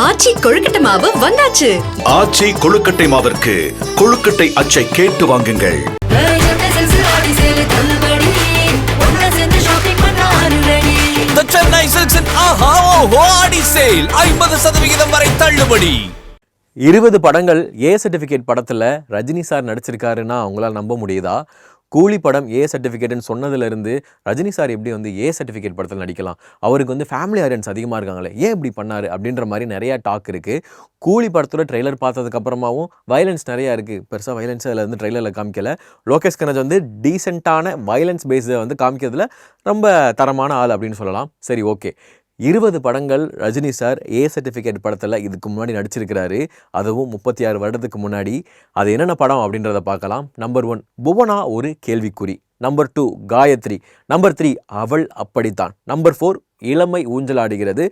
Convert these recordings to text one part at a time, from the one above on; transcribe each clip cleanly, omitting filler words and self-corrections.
ஆச்சி கொழுக்கட்டை மாவு வந்தாச்சு. ஆச்சி கொழுக்கட்டை மாவிற்கு கொழுக்கட்டை அச்சை கேட்டு வாங்குங்கள். The Chennai Silks and Aha Oho Adi Sale 50% வரை தள்ளுபடி. 20 படங்கள் ஏ சர்டிஃபிகேட் படத்தில் ரஜினி சார் நடிச்சிருக்காருன்னா அவங்களால நம்ப முடியுதா? கூலி படம் ஏ சர்டிஃபிகேட்னு சொன்னதுலேருந்து ரஜினி சார் எப்படி வந்து ஏ சர்டிஃபிகேட் படத்தில் நடிக்கலாம்? அவருக்கு வந்து ஃபேமிலி ஆடியன்ஸ் அதிகமாக இருக்காங்களே, ஏன் இப்படி பண்ணார் அப்படின்ற மாதிரி நிறையா டாக் இருக்குது. கூலி படத்தோட ட்ரெய்லர் பார்த்ததுக்கப்புறமாவும் வயலன்ஸ் நிறையா இருக்குது. பெருசாக வயலன்ஸ் அதில் வந்து ட்ரெய்லரில் காமிக்கலை. லோகேஷ் கனகராஜ் வந்து டீசெண்டான வயலன்ஸ் பேஸை வந்து காமிக்கிறதுல ரொம்ப தரமான ஆள் அப்படின்னு சொல்லலாம். சரி, ஓகே. 20 படங்கள் ரஜினி சார் ஏ சர்டிஃபிகேட் படத்தில் இதுக்கு முன்னாடி நடிச்சிருக்கிறாரு. அதுவும் 36 வருடத்துக்கு முன்னாடி. அது என்னென்ன படம் அப்படின்றத பார்க்கலாம். நம்பர் 1 புவனா ஒரு கேள்விக்குறி. நம்பர் 2 காயத்ரி. நம்பர் 3 அவள் அப்படித்தான். நம்பர் 4 இளமை ஊஞ்சலாடுகிறது.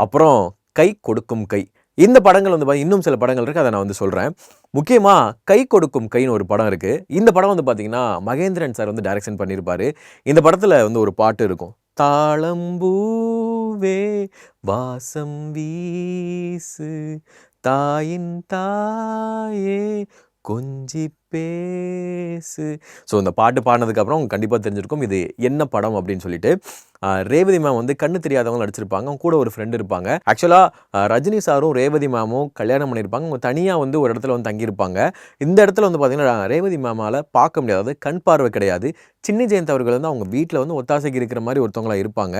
அப்புறம் கை கொடுக்கும் கை. இந்த படங்கள் வந்து இன்னும் சில படங்கள் இருக்குது, அதை நான் வந்து சொல்கிறேன். முக்கியமாக கை கொடுக்கும் கைன்னு ஒரு படம் இருக்குது. இந்த படம் வந்து பார்த்திங்கன்னா மகேந்திரன் சார் வந்து டைரக்ஷன் பண்ணியிருப்பார். இந்த படத்தில் வந்து ஒரு பாட்டு இருக்கும். தாளம்பூவே வாசம் வீசு தாயின் தாயே கொஞ்சி பேசு. ஸோ இந்த பாட்டு பாடினதுக்கப்புறம் உங்களுக்கு கண்டிப்பாக தெரிஞ்சிருக்கும் இது என்ன படம் அப்படின்னு சொல்லிட்டு. ரேவதி மேம் வந்து கண்ணு தெரியாதவங்க நடிச்சிருப்பாங்க. அவங்க கூட ஒரு ஃப்ரெண்டு இருப்பாங்க. ஆக்சுவலாக ரஜினி சாரும் ரேவதி மேமும் கல்யாணம் பண்ணியிருப்பாங்க. அவங்க தனியாக வந்து ஒரு இடத்துல வந்து தங்கியிருப்பாங்க. இந்த இடத்துல வந்து பார்த்திங்கன்னா ரேவதி மேமால் பார்க்க முடியாது, அதாவது கண் பார்வை கிடையாது. சின்னி ஜெயந்த் அவர்கள் வந்து அவங்க வீட்டில் வந்து ஒத்தாசைக்கு இருக்கிற மாதிரி ஒருத்தவங்களாக இருப்பாங்க.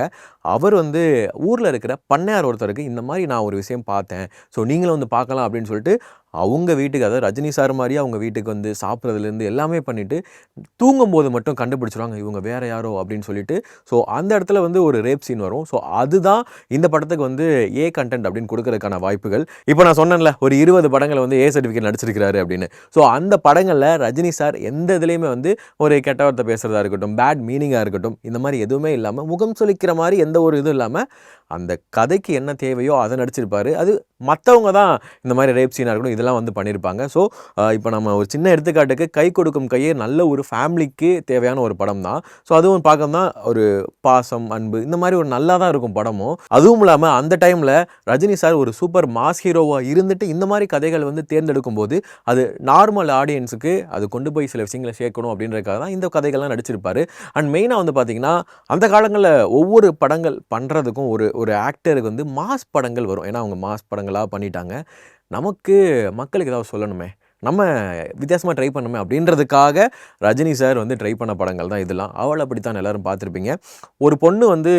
அவர் வந்து ஊரில் இருக்கிற பண்ணையார் ஒருத்தருக்கு இந்த மாதிரி நான் ஒரு விஷயம் பார்த்தேன், ஸோ நீங்களும் வந்து பார்க்கலாம் அப்படின்னு சொல்லிட்டு அவங்க வீட்டுக்கு, அதாவது ரஜினி சார் மாதிரியே அவங்க வீட்டுக்கு வந்து சாப்பிட்றதுலேருந்து எல்லாமே பண்ணிவிட்டு தூங்கும்போது மட்டும் கண்டுபிடிச்சிருவாங்க இவங்க வேறு யாரோ அப்படின்னு சொல்லிட்டு. ஸோ அந்த இடத்துல வந்து ஒரு ரேப் சீன் வரும். ஸோ அதுதான் இந்த படத்துக்கு வந்து ஏ கண்டென்ட் அப்படின்னு கொடுக்கறதுக்கான வாய்ப்புகள். இப்போ நான் சொன்னேன்ல ஒரு 20 படங்களை வந்து ஏ சர்டிஃபிகேட் நடிச்சிருக்கிறாரு அப்படின்னு. ஸோ அந்த படங்களில் ரஜினி சார் எந்த இதுலேயுமே வந்து ஒரு கெட்ட வார்த்தை பேசுகிறதா இருக்கட்டும், பேட் மீனிங்காக இருக்கட்டும், இந்த மாதிரி எதுவுமே இல்லாமல், முகம் சொலிக்கிற மாதிரி எந்த ஒரு இதுவும் இல்லாமல் அந்த கதைக்கு என்ன தேவையோ அதை நடிச்சிருப்பார். அது மற்றவங்க தான் இந்த மாதிரி ரேப் சீனாக இருக்கட்டும் இதெல்லாம் வந்து பண்ணியிருப்பாங்க. ஸோ இப்போ நம்ம ஒரு சின்ன எடுத்துக்காட்டுக்கு கை கொடுக்கும் கையே நல்ல ஒரு ஃபேமிலிக்கு தேவையான ஒரு படம் தான். ஸோ அதுவும் பார்க்க தான் ஒரு பாசம், அன்பு, இந்த மாதிரி ஒரு நல்லா தான் இருக்கும் படமும். அதுவும் இல்லாமல் அந்த டைமில் ரஜினி சார் ஒரு சூப்பர் மாஸ் ஹீரோவாக இருந்துட்டு இந்த மாதிரி கதைகள் வந்து தேர்ந்தெடுக்கும் போது அது நார்மல் ஆடியன்ஸுக்கு அது கொண்டு போய் சில விஷயங்களை சேர்க்கணும் அப்படின்றதுக்காக தான் இந்த கதைகள்லாம் நடிச்சிருப்பார். அண்ட் மெயினாக வந்து பார்த்திங்கன்னா அந்த காலங்களில் ஒவ்வொரு படங்கள் பண்ணுறதுக்கும் ஒரு ஆக்டருக்கு வந்து மாஸ் படங்கள் வரும். ஏன்னா அவங்க மாஸ் படங்களாக பண்ணிட்டாங்க. நமக்கு மக்களுக்கு ஏதாவது சொல்லணுமே, நம்ம வித்தியாசமாக ட்ரை பண்ணணுமே அப்படின்றதுக்காக ரஜினி சார் வந்து ட்ரை பண்ண படங்கள் தான் இதெல்லாம். அவள் அப்படித்தான் எல்லோரும் பார்த்துருப்பீங்க. ஒரு பொண்ணு வந்து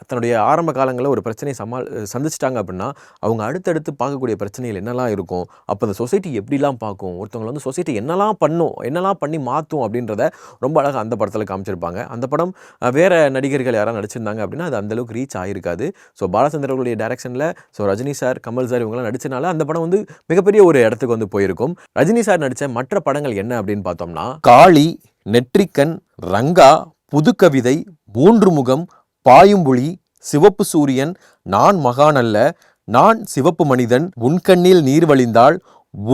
தன்னுடைய ஆரம்ப காலங்களில் ஒரு பிரச்சனையை சந்திச்சிட்டாங்க அப்படின்னா அவங்க அடுத்தடுத்து பார்க்கக்கூடிய பிரச்சனைகள் என்னெல்லாம் இருக்கும், அப்போ அந்த சொசைட்டி எப்படிலாம் பார்க்கும், ஒருத்தவங்களை வந்து சொசைட்டி என்னெல்லாம் பண்ணும், என்னெல்லாம் பண்ணி மாற்றும் அப்படின்றத ரொம்ப அழகாக அந்த படத்தில் காமிச்சிருப்பாங்க. அந்த படம் வேறு நடிகர்கள் யாராவது நடிச்சிருந்தாங்க அப்படின்னா அது அந்தளவுக்கு ரீச் ஆகிருக்காது. ஸோ பாலச்சந்திரர்களுடைய டைரக்ஷனில் ரஜினி சார், கமல் சார் இவங்கெல்லாம் நடிச்சனால அந்த படம் வந்து மிகப்பெரிய ஒரு இடத்துக்கு வந்து போயிருக்கும். ரஜினி சார் நடித்த மற்ற படங்கள் என்ன அப்படின்னு பார்த்தோம்னா காளி, நெற்றிக்கண், ரங்கா, புதுக்கவிதை, மூன்று முகம், பாயும்புலி, சிவப்பு சூரியன், நான் மகானல்ல, நான் சிவப்பு மனிதன், உன்கண்ணில் நீர் வழிந்தாள்,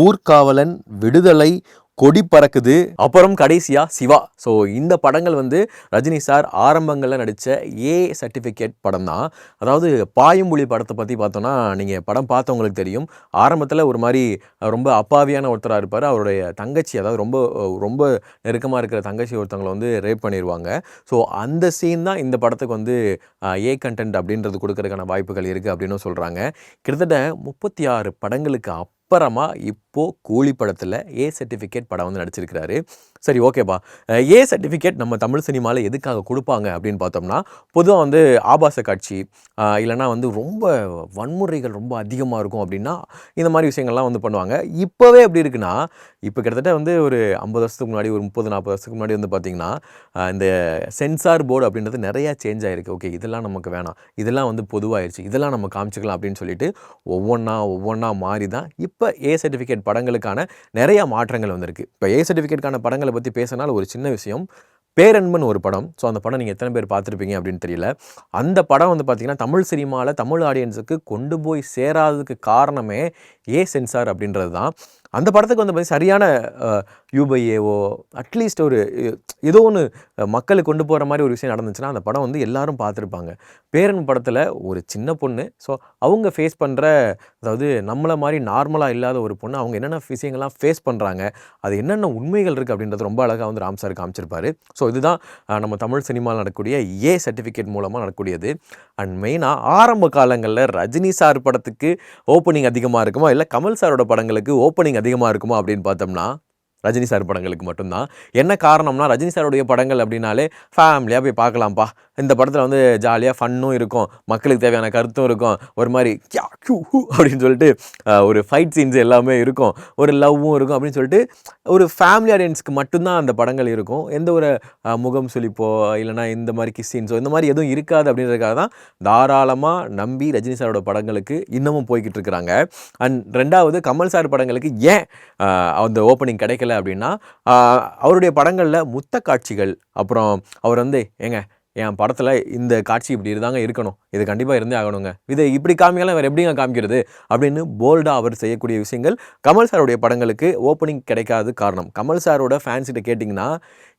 ஊர்காவலன், விடுதலை, கொடி பறக்குது, அப்புறம் கடைசியா சிவா. ஸோ இந்த படங்கள் வந்து ரஜினி சார் ஆரம்பங்களில் நடித்த ஏ சர்டிஃபிகேட் படம் தான். அதாவது பாயும்புலி படத்தை பற்றி பார்த்தோன்னா நீங்கள் படம் பார்த்தவங்களுக்கு தெரியும். ஆரம்பத்தில் ஒரு மாதிரி ரொம்ப அப்பாவியான ஒருத்தராக இருப்பார். அவருடைய தங்கச்சி, அதாவது ரொம்ப ரொம்ப நெருக்கமாக இருக்கிற தங்கச்சி ஒருத்தவங்களை வந்து ரேப் பண்ணிடுவாங்க. ஸோ அந்த சீன் தான் இந்த படத்துக்கு வந்து ஏ கண்டென்ட் அப்படின்றது கொடுக்கறதுக்கான வாய்ப்புகள் இருக்குது அப்படின்னு சொல்கிறாங்க. கிட்டத்தட்ட 36 படங்களுக்கு அப்புறமா இப்போது கூலி படத்தில் ஏ சர்டிஃபிகேட் படம் வந்து நடிச்சிருக்கிறாரு. சரி, ஓகேப்பா. ஏ சர்டிஃபிகேட் நம்ம தமிழ் சினிமாவில் எதுக்காக கொடுப்பாங்க அப்படின்னு பார்த்தோம்னா, பொதுவாக வந்து ஆபாச காட்சி இல்லைனா வந்து ரொம்ப வன்முறைகள் ரொம்ப அதிகமாக இருக்கும் அப்படின்னா இந்த மாதிரி விஷயங்கள்லாம் வந்து பண்ணுவாங்க. இப்போவே எப்படி இருக்குன்னா, இப்போ கிட்டத்தட்ட வந்து ஒரு 50 வருஷத்துக்கு முன்னாடி, ஒரு 30-40 வருஷத்துக்கு முன்னாடி வந்து பார்த்திங்கன்னா இந்த சென்சார் போர்டு அப்படின்றது நிறையா சேஞ்ச் ஆகிருக்கு. ஓகே, இதெல்லாம் நமக்கு வேணாம், இதெல்லாம் வந்து பொதுவாகிடுச்சு, இதெல்லாம் நம்ம காமிச்சிக்கலாம் அப்படின்னு சொல்லிட்டு ஒவ்வொன்றா மாறி தான் இப்போ ஏ சர்டிஃபிகேட் படங்களுக்கான நிறைய மாற்றங்கள் வந்திருக்கு. இப்போ ஏ சர்டிஃபிகேட்கான படங்களை பற்றி பேசினாலும் ஒரு சின்ன விஷயம், பேரன்பன் ஒரு படம். ஸோ அந்த படம் நீங்கள் எத்தனை பேர் பார்த்துருப்பீங்க அப்படின்னு தெரியல. அந்த படம் வந்து பார்த்திங்கன்னா தமிழ் சினிமாவில் தமிழ் ஆடியன்ஸுக்கு கொண்டு போய் சேராததுக்கு காரணமே ஏ சென்சார் அப்படின்றது தான். அந்த படத்துக்கு வந்து சரியான யூபைஏவோ அட்லீஸ்ட் ஒரு ஏதோ ஒன்று மக்களுக்கு கொண்டு போகிற மாதிரி ஒரு விஷயம் நடந்துச்சுன்னா அந்த படம் வந்து எல்லாரும் பார்த்துருப்பாங்க. பேரன் படத்தில் ஒரு சின்ன பொண்ணு, ஸோ அவங்க ஃபேஸ் பண்ணுற, அதாவது நம்மளை மாதிரி நார்மலாக இல்லாத ஒரு பொண்ணு அவங்க என்னென்ன விஷயங்கள்லாம் ஃபேஸ் பண்ணுறாங்க, அது என்னென்ன உண்மைகள் இருக்குது அப்படின்றது ரொம்ப அழகாக வந்து ராம் சார் காமிச்சிருப்பாரு. ஸோ இதுதான் நம்ம தமிழ் சினிமாவில் நடக்கக்கூடிய ஏ சர்டிஃபிகேட் மூலமாக நடக்கக்கூடியது. அண்ட் மெயினாக ஆரம்ப காலங்களில் ரஜினி சார் படத்துக்கு ஓப்பனிங் அதிகமாக இருக்குமா, இல்லை கமல் சாரோட படங்களுக்கு ஓப்பனிங் அதிகமாக இருக்குமா அப்படின்னு பார்த்தோம்னா ரஜினி சார் படங்களுக்கு மட்டும்தான். என்ன காரணம்னா, ரஜினி சாருடைய படங்கள் அப்படின்னாலே ஃபேமிலியாக போய் பார்க்கலாம்ப்பா, இந்த படத்தில் வந்து ஜாலியாக ஃபன்னும் இருக்கும், மக்களுக்கு தேவையான கருத்தும் இருக்கும், ஒரு மாதிரி கியா கியூ ஹூ அப்படின்னு சொல்லிட்டு ஒரு ஃபைட் சீன்ஸ் எல்லாமே இருக்கும், ஒரு லவ்வும் இருக்கும் அப்படின்னு சொல்லிட்டு ஒரு ஃபேமிலி ஆடியன்ஸ்க்கு மட்டும்தான் அந்த படங்கள் இருக்கும். எந்த ஒரு முகம் சுளிப்போ இல்லைனா இந்த மாதிரி கிஸ் சீன்ஸோ இந்த மாதிரி எதுவும் இருக்காது. அப்படின்றதுக்காக தான் தாராளமாக நம்பி ரஜினி சாரோட படங்களுக்கு இன்னமும் போய்கிட்டு இருக்கிறாங்க. அண்ட் ரெண்டாவது, கமல் சார் படங்களுக்கு ஏன் அந்த ஓப்பனிங் கிடைக்கல அப்படின்னா, அவருடைய படங்களில் முத்த காட்சிகள், அப்புறம் அவர் வந்து என் படத்தில் இந்த காட்சி இப்படி இருந்தாங்க இருக்கணும், இது கண்டிப்பாக இருந்தே ஆகணுங்க, இதை இப்படி காமிக்கலாம் வேறு எப்படிங்க காமிக்கிறது அப்படின்னு போல்டாக அவர் செய்யக்கூடிய விஷயங்கள் கமல் சாருடைய படங்களுக்கு ஓப்பனிங் கிடைக்காது. காரணம், கமல் சாரோட ஃபேன்ஸ்கிட்ட கேட்டிங்கன்னா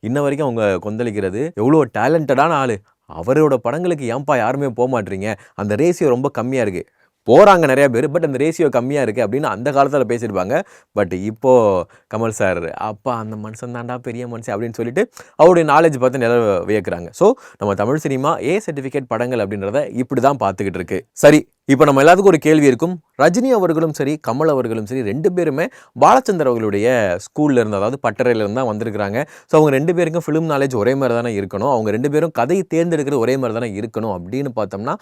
இன்ன வரைக்கும் அவங்க கொந்தளிக்கிறது எவ்வளோ டேலண்டடான ஆள், அவரோட படங்களுக்கு ஏன்பா யாருமே போக மாட்டீங்க, அந்த ரேஷியோ ரொம்ப கம்மியாக இருக்குது, போகிறாங்க நிறையா பேர், பட் அந்த ரேஷியோ கம்மியாக இருக்குது அப்படின்னு அந்த காலத்தில் பேசியிருப்பாங்க. பட் இப்போது கமல் சார் அப்பா அந்த மனுஷன் தாண்டா பெரிய மனுஷன் அப்படின்னு சொல்லிட்டு அவருடைய நாலேஜ் பார்த்து நிறைய வியக்கிறாங்க. ஸோ நம்ம தமிழ் சினிமா ஏ சர்டிஃபிகேட் படங்கள் அப்படின்றத இப்படி தான் பார்த்துக்கிட்டு இருக்கு. சரி, இப்போ நம்ம எல்லாத்துக்கும் ஒரு கேள்வி இருக்கும். ரஜினி அவர்களும் சரி கமல் அவர்களும் சரி ரெண்டு பேருமே பாலச்சந்தர் அவர்களுடைய ஸ்கூலில் இருந்து, அதாவது பட்டறையிலேருந்து தான் வந்திருக்கிறாங்க. ஸோ அவங்க ரெண்டு பேருக்கும் ஃபிலிம் நாலேஜ் ஒரே மாதிரி தானே இருக்கணும், அவங்க ரெண்டு பேரும் கதையை தேர்ந்தெடுக்கிறது ஒரே மாதிரி தானே இருக்கணும் அப்படின்னு பார்த்தோம்னா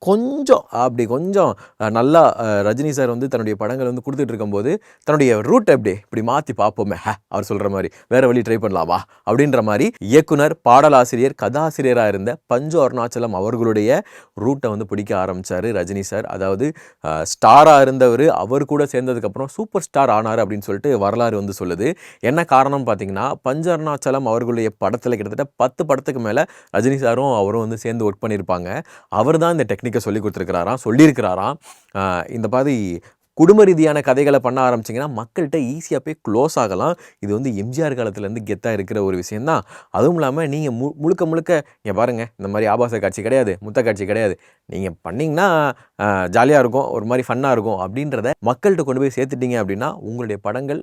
கொஞ்சம் நல்லா ரஜினி சார் வந்து தன்னுடைய படங்கள் வந்து கொடுத்துட்டு இருக்கும்போது தன்னுடைய ரூட் இப்படி மாற்றி பார்ப்போமே, அவர் சொல்கிற மாதிரி வேறு வழி ட்ரை பண்ணலாமா அப்படின்ற மாதிரி இயக்குனர், பாடலாசிரியர், கதாசிரியராக இருந்த பஞ்சு அருணாச்சலம் அவர்களுடைய ரூட்டை வந்து பிடிக்க ஆரம்பித்தார் ரஜினி சார். அதாவது ஸ்டாராக இருந்தவர் அவர் கூட சேர்ந்ததுக்கப்புறம் சூப்பர் ஸ்டார் ஆனார் அப்படின்னு சொல்லிட்டு வரலாறு வந்து சொல்லுது. என்ன காரணம் பார்த்தீங்கன்னா, பஞ்சு அருணாச்சலம் அவர்களுடைய படத்தில் கிட்டத்தட்ட 10 படத்துக்கு மேலே ரஜினி சாரும் அவரும் வந்து சேர்ந்து ஒர்க் பண்ணியிருப்பாங்க. அவர் தான் இந்த டெக்னிக்கை சொல்லி கொடுத்துருக்கிறாராம், சொல்லியிருக்கிறாராம். இந்த மாதிரி குடும்ப ரீதியான கதைகளை பண்ண ஆரம்பிச்சிங்கன்னா மக்கள்கிட்ட ஈஸியாக போய் க்ளோஸ் ஆகலாம். இது வந்து எம்ஜிஆர் காலத்துலேருந்து கெத்தாக இருக்கிற ஒரு விஷயந்தான். அதுவும் இல்லாமல் நீங்கள் முழுக்க இங்கே பாருங்கள், இந்த மாதிரி ஆபாச காட்சி கிடையாது, முத்த காட்சி கிடையாது, நீங்கள் பண்ணிங்கன்னா ஜாலியாக இருக்கும், ஒரு மாதிரி ஃபன்னாக இருக்கும் அப்படின்றத மக்கள்கிட்ட கொண்டு போய் சேர்த்துட்டிங்க அப்படின்னா உங்களுடைய படங்கள்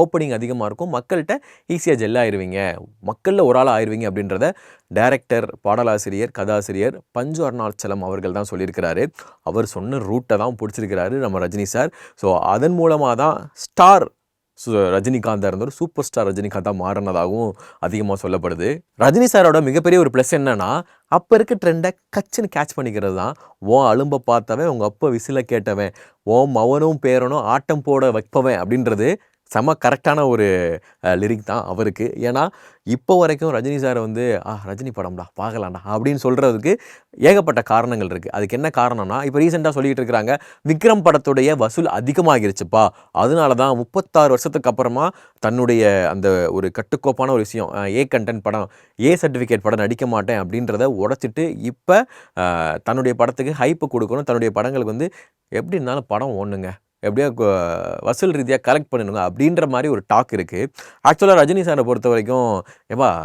ஓப்பனிங் அதிகமாக இருக்கும், மக்கள்கிட்ட ஈஸியாக ஜெல்லாகிடுவீங்க, மக்களில் ஒரு ஆள் ஆயிடுவீங்க அப்படின்றத டைரக்டர், பாடலாசிரியர், கதாசிரியர் பஞ்சு அருணாச்சலம் அவர்கள் தான் சொல்லியிருக்கிறாரு. அவர் சொன்ன ரூட்டை தான் பிடிச்சிருக்கிறாரு நம்ம ரஜினி சார். ஸோ அதன் மூலமாக தான் ஸ்டார் ரஜினிகாந்தாக இருந்தவர் சூப்பர் ஸ்டார் ரஜினிகாந்தாக மாறினதாகவும் அதிகமாக சொல்லப்படுது. ரஜினி சாரோட மிகப்பெரிய ஒரு ப்ளஸ் என்னன்னா, அப்போ இருக்க ட்ரெண்டை கச்சுன்னு கேட்ச் பண்ணிக்கிறது தான். ஓன் அலும்பை பார்த்தவன் உங்கள் அப்பா விசில கேட்டவன், ஓன் மவனும் பேரனும் ஆட்டம் போட வைப்பவன் அப்படின்றது செம கரெக்டான ஒரு லிரிக் தான் அவருக்கு. ஏன்னா இப்போ வரைக்கும் ரஜினி சாரை வந்து ரஜினி படம்டா பார்க்கலாம்டா அப்படின்னு சொல்கிறதுக்கு ஏகப்பட்ட காரணங்கள் இருக்குது. அதுக்கு என்ன காரணம்னா, இப்போ ரீசெண்டாக சொல்லிகிட்டு இருக்கிறாங்க விக்ரம் படத்துடைய வசூல் அதிகமாகிருச்சுப்பா, அதனால தான் 36 வருஷத்துக்கு அப்புறமா தன்னுடைய அந்த ஒரு கட்டுக்கோப்பான ஒரு விஷயம், ஏ கண்டென்ட் படம், ஏ சர்டிஃபிகேட் படம் நடிக்க மாட்டேன் அப்படின்றத உடைச்சிட்டு இப்போ தன்னுடைய படத்துக்கு ஹைப்பு கொடுக்கணும், தன்னுடைய படங்களுக்கு வந்து எப்படி இருந்தாலும் படம் ஓடணுங்க, எப்படியா வசூல் ரீதியாக கலெக்ட் பண்ணணுங்க அப்படின்ற மாதிரி ஒரு டாக் இருக்குது. ஆக்சுவலாக ரஜினி சாரை பொறுத்த வரைக்கும்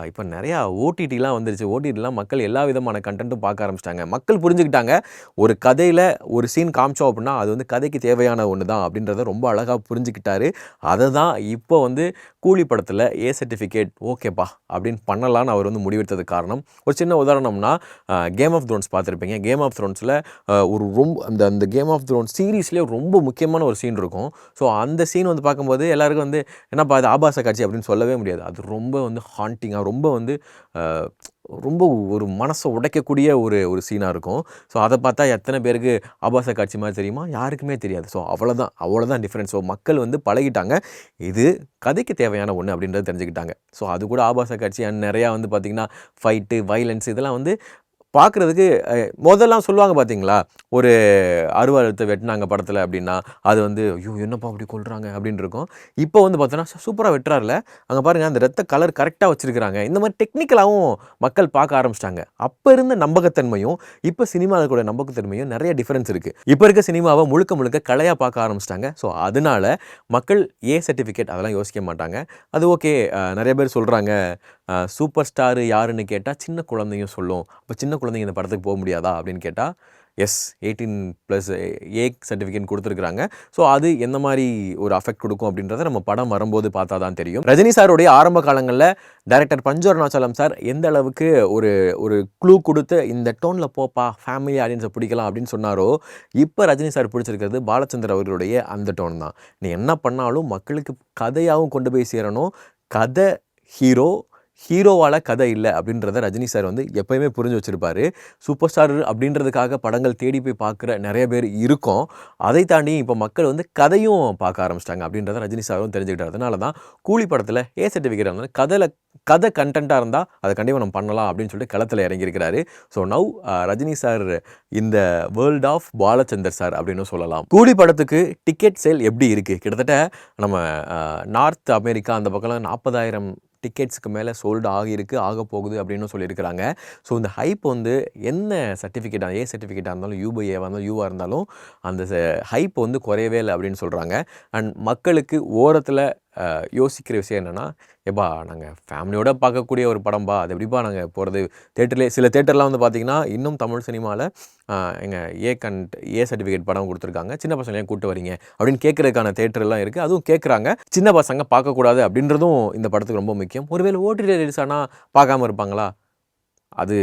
இப்போ நிறையா ஓடிடிலாம் வந்துருச்சு, ஓடிடிலாம் மக்கள் எல்லா விதமான கண்டென்ட்டும் பார்க்க ஆரம்பிச்சிட்டாங்க. மக்கள் புரிஞ்சுக்கிட்டாங்க, ஒரு கதையில் ஒரு சீன் காமிச்சோம் அப்படின்னா அது வந்து கதைக்கு தேவையான ஒன்று தான் அப்படின்றத ரொம்ப அழகாக புரிஞ்சுக்கிட்டாரு. அதை தான் இப்போ வந்து கூலி படத்தில் ஏ சர்டிஃபிகேட் ஓகேப்பா அப்படின்னு பண்ணலான்னு அவர் வந்து முடிவெடுத்தது காரணம். ஒரு சின்ன உதாரணம்னா, கேம் ஆஃப் த்ரோன்ஸ் பார்த்துருப்பீங்க. கேம் ஆஃப் த்ரோன்ஸில் ஒரு ரொம்ப அந்த கேம் ஆஃப் த்ரோன்ஸ் சீரீஸ்லேயே ரொம்ப முக்கியமான ஒரு சீன் இருக்கும். ஸோ அந்த சீன் வந்து பார்க்கும்போது எல்லாருக்கும் வந்து என்னப்பா அது ஆபாச காட்சி அப்படின்னு சொல்லவே முடியாது. அது ரொம்ப வந்து ஹாண்டிங்காக, ரொம்ப வந்து ரொம்ப ஒரு மனசை உடைக்கக்கூடிய ஒரு சீனாக இருக்கும். ஸோ அதை பார்த்தா எத்தனை பேருக்கு ஆபாச காட்சி மாதிரி தெரியுமா, யாருக்குமே தெரியாது. ஸோ அவ்வளோதான் டிஃப்ரென்ஸ். ஸோ மக்கள் வந்து பழகிட்டாங்க, இது கதைக்கு தேவையான ஒன்று அப்படின்றது தெரிஞ்சுக்கிட்டாங்க. ஸோ அது கூட ஆபாச காட்சி அண்ட் நிறையா வந்து பார்த்திங்கன்னா ஃபைட்டு, வைலன்ஸ் இதெல்லாம் வந்து பார்க்குறதுக்கு முதல்லாம் சொல்லுவாங்க பார்த்தீங்களா, ஒரு அருவா எடுத்து வெட்டினாங்க படத்தில் அப்படின்னா, அது வந்து ஐயோ என்னப்பா அப்படி கொள்றாங்க அப்படின்னு இருக்கும். இப்போ வந்து பார்த்தோன்னா சூப்பராக வெட்டுறாருல, அங்கே பாருங்கள் அந்த ரத்த கலர் கரெக்டாக வச்சுருக்கிறாங்க. இந்த மாதிரி டெக்னிக்கலாகவும் மக்கள் பார்க்க ஆரம்பிச்சிட்டாங்க. அப்போ இருந்த நம்பகத்தன்மையும் இப்போ சினிமாவில் கூட நம்பகத்தன்மையும் நிறைய டிஃப்ரென்ஸ் இருக்குது. இப்போ இருக்க சினிமாவை முழுக்க முழுக்க கலையாக பார்க்க ஆரம்பிச்சிட்டாங்க. ஸோ அதனால மக்கள் ஏ சர்டிஃபிகேட் அதெல்லாம் யோசிக்க மாட்டாங்க. அது ஓகே. நிறைய பேர் சொல்கிறாங்க, சூப்பர் ஸ்டாரு யாருன்னு கேட்டால் சின்ன குழந்தையும் சொல்லும். அப்போ சின்ன குழந்தைங்க இந்த படத்துக்கு போக முடியாதா அப்படின்னு கேட்டால், எஸ் 18+ ஏ சர்டிஃபிகேட் கொடுத்துருக்குறாங்க. ஸோ அது எந்த மாதிரி ஒரு அஃபெக்ட் கொடுக்கும் அப்படின்றத நம்ம படம் வரும்போது பார்த்தா தான் தெரியும். ரஜினி சாருடைய ஆரம்ப காலங்களில் டைரக்டர் பஞ்சு அருணாச்சலம் சார் எந்த அளவுக்கு ஒரு க்ளூ கொடுத்து இந்த டோனில் போப்பா ஃபேமிலி ஆடியன்ஸை பிடிக்கலாம் அப்படின்னு சொன்னாரோ, இப்போ ரஜினி சார் பிடிச்சிருக்கிறது பாலச்சந்தர் அவர்களுடைய அந்த டோன் தான். நீ என்ன பண்ணாலும் மக்களுக்கு கதையாகவும் கொண்டு போய் சேரணும். கதை ஹீரோவால் கதை இல்லை அப்படின்றத ரஜினி சார் வந்து எப்போயுமே புரிஞ்சு வச்சுருப்பார். சூப்பர் ஸ்டார் அப்படின்றதுக்காக படங்கள் தேடி போய் பார்க்குற நிறைய பேர் இருக்கோம். அதை தாண்டி இப்போ மக்கள் வந்து கதையும் பார்க்க ஆரம்பிச்சிட்டாங்க அப்படின்றத ரஜினி சாரும் தெரிஞ்சுக்கிட்டார். அதனால தான் கூலி படத்தில் ஏ சர்டிஃபிகேட் இருந்தாலும் கதை கண்டென்ட்டாக இருந்தால் அதை கண்டிப்பாக நம்ம பண்ணலாம் அப்படின்னு சொல்லிட்டு களத்தில் இறங்கியிருக்கிறாரு. ஸோ நவ் ரஜினி சார் இந்த வேர்ல்ட் ஆஃப் பாலச்சந்தர் சார் அப்படின்னு சொல்லலாம். கூலி படத்துக்கு டிக்கெட் சேல் எப்படி இருக்குது? கிட்டத்தட்ட நம்ம நார்த் அமெரிக்கா அந்த பக்கம்லாம் 40,000 டிக்கெட்ஸுக்கு மேலே சோல்டு ஆக போகுது அப்படின்னு சொல்லியிருக்கிறாங்க. ஸோ இந்த ஹைப் வந்து என்ன சர்டிஃபிகேட்டாக ஏ சர்டிஃபிகேட்டாக இருந்தாலும் யூஏவாக இருந்தாலும் யூவாக இருந்தாலும் அந்த ஹைப் வந்து குறையவே இல்லை அப்படின்னு சொல்கிறாங்க. அண்ட் மக்களுக்கு ஓரத்தில் யோசிக்கிற விஷயம் என்னென்னா, எப்பா நாங்கள் ஃபேமிலியோடு பார்க்கக்கூடிய ஒரு படம்பா, அது எப்படிப்பா நாங்கள் போகிறது தேட்டர்லேயே சில தேட்டர்லாம் வந்து பார்த்திங்கன்னா இன்னும் தமிழ் சினிமாவில் எங்கள் ஏ சர்டிஃபிகேட் படம் கொடுத்துருக்காங்க, சின்ன பசங்க ஏன் கூப்பிட்டு வரீங்க அப்படின்னு கேட்குறதுக்கான தேட்டர்லாம் இருக்குது. அதுவும் கேட்குறாங்க. சின்ன பசங்க பார்க்கக்கூடாது அப்படின்றதும் இந்த படத்துக்கு ரொம்ப முக்கியம். ஒருவேளை ஓடிடி ரிலீஸ் ஆனால் பார்க்காம இருப்பாங்களா? அது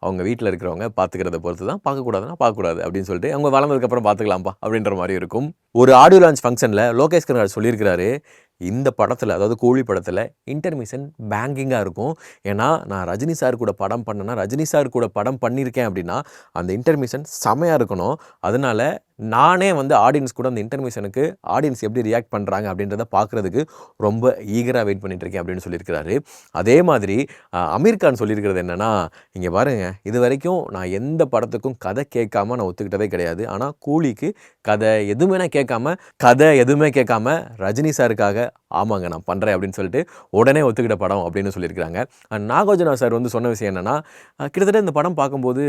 அவங்க வீட்டில் இருக்கிறவங்க பார்த்துக்கிறத பொறுத்து தான். பார்க்கக்கூடாதுன்னா பார்க்கக்கூடாது அப்படின்னு சொல்லிட்டு அவங்க வளர்ந்ததுக்கப்புறம் பார்த்துக்கலாம்ப்பா அப்படின்ற மாதிரி இருக்கும். ஒரு ஆடியோ லான்ச் ஃபங்க்ஷனில் லோகேஷ் கனகராஜ் சொல்லியிருக்கிறாரு, இந்த படத்தில் அதாவது கூலி படத்தில் இன்டர்மிஷன் பேங்கிங்காக இருக்கும். ஏன்னா நான் ரஜினி சார் கூட படம் பண்ணேன்னா, ரஜினி சார் கூட படம் பண்ணியிருக்கேன் அப்படின்னா அந்த இன்டர்மிஷன் செமையாக இருக்கணும். அதனால நானே வந்து ஆடியன்ஸ் கூட அந்த இன்டர்மிஷனுக்கு ஆடியன்ஸ் எப்படி ரியாக்ட் பண்ணுறாங்க அப்படின்றத பார்க்குறதுக்கு ரொம்ப ஈகராக வெயிட் பண்ணிட்டுருக்கேன் அப்படின்னு சொல்லியிருக்கிறாரு. அதே மாதிரி அமீர் கான் சொல்லியிருக்கிறது என்னென்னா, இங்கே பாருங்கள், இது வரைக்கும் நான் எந்த படத்துக்கும் கதை கேட்காம நான் ஒத்துக்கிட்டதே கிடையாது. ஆனால் கூலிக்கு கதை எதுவுமே கேட்காம ரஜினி சாருக்காக ஆமாங்க நான் பண்ணுறேன் அப்படின்னு சொல்லிட்டு உடனே ஒத்துக்கிட்ட படம் அப்படின்னு சொல்லியிருக்கிறாங்க. நாகார்ஜுனா சார் வந்து சொன்ன விஷயம் என்னென்னா, கிட்டத்தட்ட இந்த படம் பார்க்கும்போது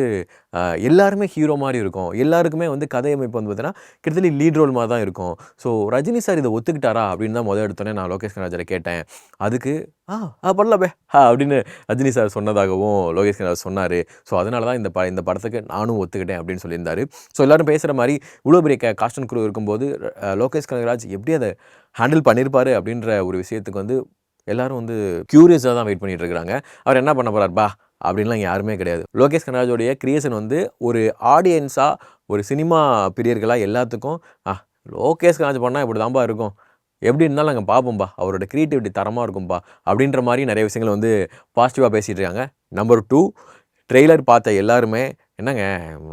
எல்லாருமே ஹீரோ மாதிரி இருக்கும். எல்லாருக்குமே வந்து கதை அமைப்பு வந்து பார்த்தீங்கன்னா கிட்டத்தட்ட லீட் ரோல் மாதிரி தான் இருக்கும். ஸோ ரஜினி சார் இதை ஒத்துக்கிட்டாரா அப்படின்னு தான் எடுத்தோன்னே நான் லோகேஷ் கனகராஜரை கேட்டேன். அதுக்கு பண்ணலப்பே அப்படின்னு ரஜினி சார் சொன்னதாகவும் லோகேஷ் கனகராஜ் சொன்னார். ஸோ அதனால தான் இந்த படத்துக்கு நானும் ஒத்துக்கிட்டேன் அப்படின்னு சொல்லியிருந்தார். ஸோ எல்லோரும் பேசுகிற மாதிரி இவ்வளோ பெரிய காஸ்ட் அண்ட் க்ரூ இருக்கும்போது லோகேஷ் கனகராஜ் எப்படி அதை ஹேண்டில் பண்ணியிருப்பார் அப்படின்ற ஒரு விஷயத்துக்கு வந்து எல்லோரும் வந்து க்யூரியஸாக தான் வெயிட் பண்ணிகிட்டு இருக்கிறாங்க. அவர் என்ன பண்ண போகிறார் அப்படின்லாம் யாருமே கிடையாது. லோகேஷ் கனகராஜோடைய கிரியேஷன் வந்து ஒரு ஆடியன்ஸாக ஒரு சினிமா பிரியர்களாக எல்லாத்துக்கும் லோகேஷ் கனகராஜ் பண்ணால் இப்படி தான்பா இருக்கும், எப்படி இருந்தாலும் நாங்கள் பார்ப்போம்பா, அவரோட க்ரியேட்டிவிட்டி தரமாக இருக்கும்பா அப்படின்ற மாதிரி நிறைய விஷயங்கள் வந்து பாசிட்டிவாக பேசிகிட்டு இருக்காங்க. நம்பர் 2, ட்ரெய்லர் பார்த்த எல்லாருமே என்னங்க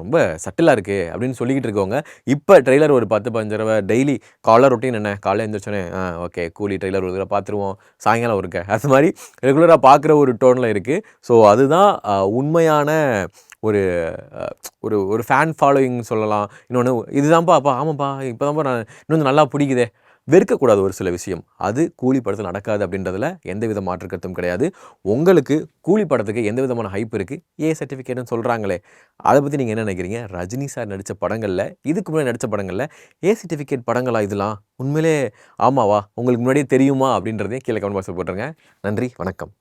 ரொம்ப சட்டிலாக இருக்குது அப்படின்னு சொல்லிக்கிட்டு இருக்கவங்க இப்போ ட்ரெய்லர் ஒரு 10-15 தடவை டெய்லி காலர் ரொட்டீன் என்ன காலையில் எழுந்திரிச்சோன்னே ஓகே கூலி ட்ரெய்லர் ஒரு தடவை பார்த்துருவோம், சாயங்காலம் இருக்க அது மாதிரி ரெகுலராக பார்க்குற ஒரு டோனில் இருக்குது. ஸோ அதுதான் உண்மையான ஒரு ஒரு ஃபேன் ஃபாலோயிங் சொல்லலாம். இன்னொன்று இதுதான்ப்பா ஆமாப்பா இப்போ தான்ப்பா நான் இன்னொன்று நல்லா பிடிக்குதே, வெறுக்கக்கூடாது ஒரு சில விஷயம். அது கூலி படத்தில் நடக்காது அப்படின்றதுல எந்த வித மாற்று கருத்தும் கிடையாது. உங்களுக்கு கூலி படத்துக்கு எந்த விதமான ஹைப் இருக்குது, ஏ சர்டிஃபிகேட்னு சொல்கிறாங்களே, அதை பற்றி நீங்கள் என்ன நினைக்கிறீங்க? ரஜினி சார் நடித்த படங்களில் இதுக்கு முன்னாடி நடித்த படங்களில் ஏ சர்டிஃபிகேட் படங்களா இதெல்லாம்? உண்மையிலே ஆமாவா உங்களுக்கு முன்னாடியே தெரியுமா அப்படின்றதையும் கீழே கமெண்ட் பாக்ஸில் போட்டுருங்க. நன்றி, வணக்கம்.